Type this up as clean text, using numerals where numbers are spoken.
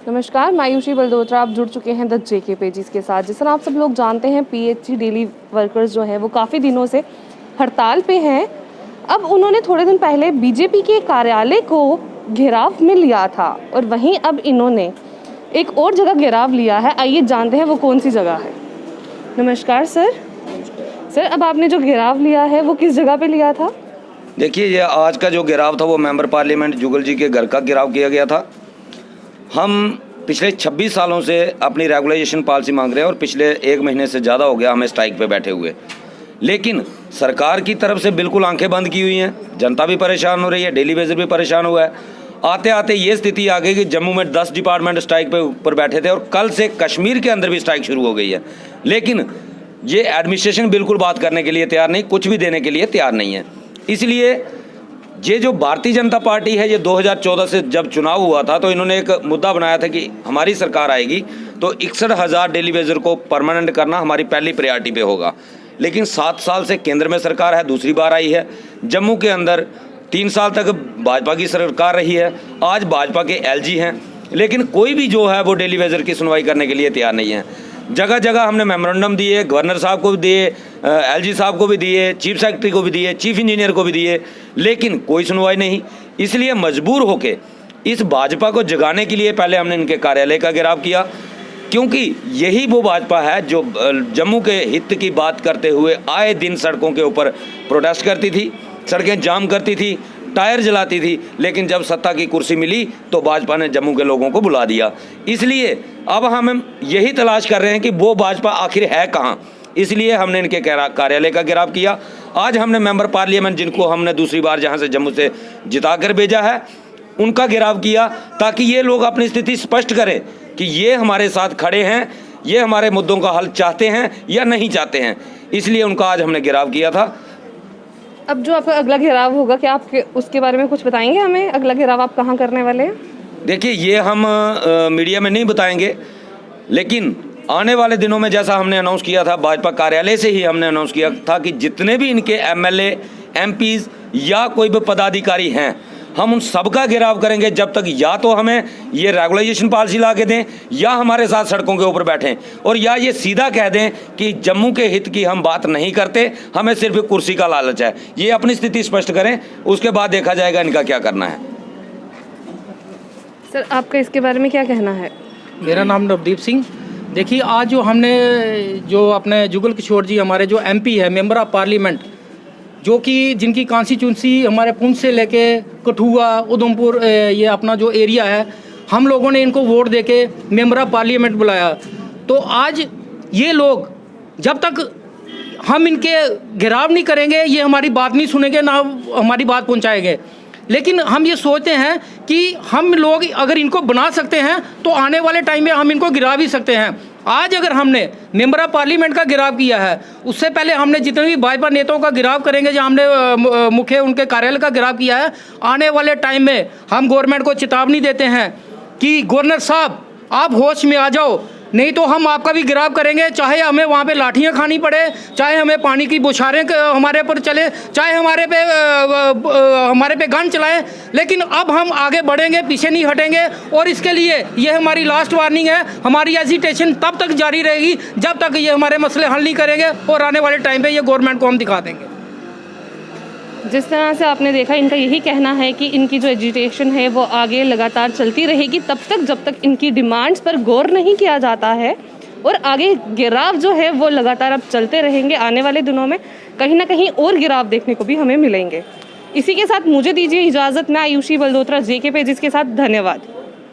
नमस्कार, मैं आयुषी बलदोत्रा। आप जुड़ चुके हैं द जेके पेजेस के साथ। जिस तरह आप सब लोग जानते हैं, पीएचसी डेली वर्कर्स जो है वो काफ़ी दिनों से हड़ताल पे हैं। अब उन्होंने थोड़े दिन पहले बीजेपी के कार्यालय को घेराव में लिया था और वहीं अब इन्होंने एक और जगह घेराव लिया है। आइए जानते हैं वो कौन सी जगह है। नमस्कार सर, अब आपने जो घेराव लिया है वो किस जगह पे लिया था? देखिए, ये आज का जो घेराव था वो मेंबर पार्लियामेंट जुगल जी के घर का घेराव किया गया था। हम पिछले 26 सालों से अपनी रेगुलाइजेशन पॉलिसी मांग रहे हैं और पिछले 1 महीने से ज़्यादा हो गया हमें स्ट्राइक पे बैठे हुए। लेकिन सरकार की तरफ से बिल्कुल आंखें बंद की हुई हैं। जनता भी परेशान हो रही है, डेली वेजर भी परेशान हुआ है। आते आते ये स्थिति आ गई कि जम्मू में 10 डिपार्टमेंट स्ट्राइक पे ऊपर बैठे थे और कल से कश्मीर के अंदर भी स्ट्राइक शुरू हो गई है। लेकिन ये एडमिनिस्ट्रेशन बिल्कुल बात करने के लिए तैयार नहीं, कुछ भी देने के लिए तैयार नहीं है। इसलिए ये जो भारतीय जनता पार्टी है, ये 2014 से जब चुनाव हुआ था तो इन्होंने एक मुद्दा बनाया था कि हमारी सरकार आएगी तो 61,000 डेली वेजर को परमानेंट करना हमारी पहली प्रायोरिटी पे होगा। लेकिन 7 साल से केंद्र में सरकार है, दूसरी बार आई है। जम्मू के अंदर 3 साल तक भाजपा की सरकार रही है, आज भाजपा के एलजी हैं, लेकिन कोई भी जो है वो डेली वेजर की सुनवाई करने के लिए तैयार नहीं है। जगह जगह हमने मेमोरेंडम दिए, गवर्नर साहब को भी दिए, एलजी साहब को भी दिए, चीफ सेक्रेटरी को भी दिए, चीफ इंजीनियर को भी दिए, लेकिन कोई सुनवाई नहीं। इसलिए मजबूर होके इस भाजपा को जगाने के लिए पहले हमने इनके कार्यालय का घेराव किया, क्योंकि यही वो भाजपा है जो जम्मू के हित की बात करते हुए आए दिन सड़कों के ऊपर प्रोटेस्ट करती थी, सड़कें जाम करती थी, टायर जलाती थी। लेकिन जब सत्ता की कुर्सी मिली तो भाजपा ने जम्मू के लोगों को बुला दिया। इसलिए अब हम यही तलाश कर रहे हैं कि वो भाजपा आखिर है कहाँ। इसलिए हमने इनके कार्यालय का घेराव किया। आज हमने मेंबर पार्लियामेंट, जिनको हमने दूसरी बार जहाँ से जम्मू से जिता कर भेजा है, उनका घेराव किया ताकि ये लोग अपनी स्थिति स्पष्ट करें कि ये हमारे साथ खड़े हैं, ये हमारे मुद्दों का हल चाहते हैं या नहीं चाहते हैं। इसलिए उनका आज हमने घेराव किया था। अब जो आपका अगला घेराव होगा, क्या आप उसके बारे में कुछ बताएंगे हमें? अगला घेराव आप कहाँ करने वाले हैं? देखिए, ये हम मीडिया में नहीं बताएंगे, लेकिन आने वाले दिनों में जैसा हमने अनाउंस किया था, भाजपा कार्यालय से ही हमने अनाउंस किया था कि जितने भी इनके एमएलए, एमपीज या कोई भी पदाधिकारी हैं, हम उन सबका घेराव करेंगे जब तक या तो हमें ये रेगुलाइजेशन पॉलिसी ला के दें या हमारे साथ सड़कों के ऊपर बैठें, और या ये सीधा कह दें कि जम्मू के हित की हम बात नहीं करते, हमें सिर्फ कुर्सी का लालच है। ये अपनी स्थिति स्पष्ट करें, उसके बाद देखा जाएगा इनका क्या करना है। सर, आपका इसके बारे में क्या कहना है? मेरा नाम नवदीप सिंह। देखिए, आज जो हमने जो अपने जुगल किशोर जी, हमारे जो एमपी है, मेंबर ऑफ पार्लियामेंट, जो कि जिनकी कॉन्स्टिट्यूंसी हमारे पुंछ से लेके कठुआ, उधमपुर, ये अपना जो एरिया है, हम लोगों ने इनको वोट देके मेंबर ऑफ पार्लियामेंट बुलाया। तो आज ये लोग जब तक हम इनके घेराव नहीं करेंगे, ये हमारी बात नहीं सुनेंगे, ना हमारी बात पहुंचाएंगे। लेकिन हम ये सोचते हैं कि हम लोग अगर इनको बना सकते हैं तो आने वाले टाइम में हम इनको गिरा भी सकते हैं। आज अगर हमने मेंबर ऑफ पार्लियामेंट का घेराव किया है, उससे पहले हमने जितने भी भाजपा नेताओं का घेराव करेंगे, जो हमने मुख्य उनके कार्यालय का घेराव किया है, आने वाले टाइम में हम गवर्नमेंट को चेतावनी देते हैं कि गवर्नर साहब, आप होश में आ जाओ, नहीं तो हम आपका भी घेराव करेंगे। चाहे हमें वहाँ पे लाठियाँ खानी पड़े, चाहे हमें पानी की बौछारें हमारे पर चले, चाहे हमारे पे गन चलाएं, लेकिन अब हम आगे बढ़ेंगे, पीछे नहीं हटेंगे। और इसके लिए ये हमारी लास्ट वार्निंग है। हमारी एजिटेशन तब तक जारी रहेगी जब तक ये हमारे मसले हल नहीं करेंगे, और आने वाले टाइम पर ये गवर्नमेंट को हम दिखा देंगे। जिस तरह से आपने देखा, इनका यही कहना है कि इनकी जो एजिटेशन है वो आगे लगातार चलती रहेगी तब तक जब तक इनकी डिमांड्स पर गौर नहीं किया जाता है, और आगे गिराव जो है वो लगातार अब चलते रहेंगे। आने वाले दिनों में कहीं ना कहीं और गिराव देखने को भी हमें मिलेंगे। इसी के साथ मुझे दीजिए इजाज़त। मैं आयुषी बलदोत्रा, जेके पेजेस के साथ। धन्यवाद।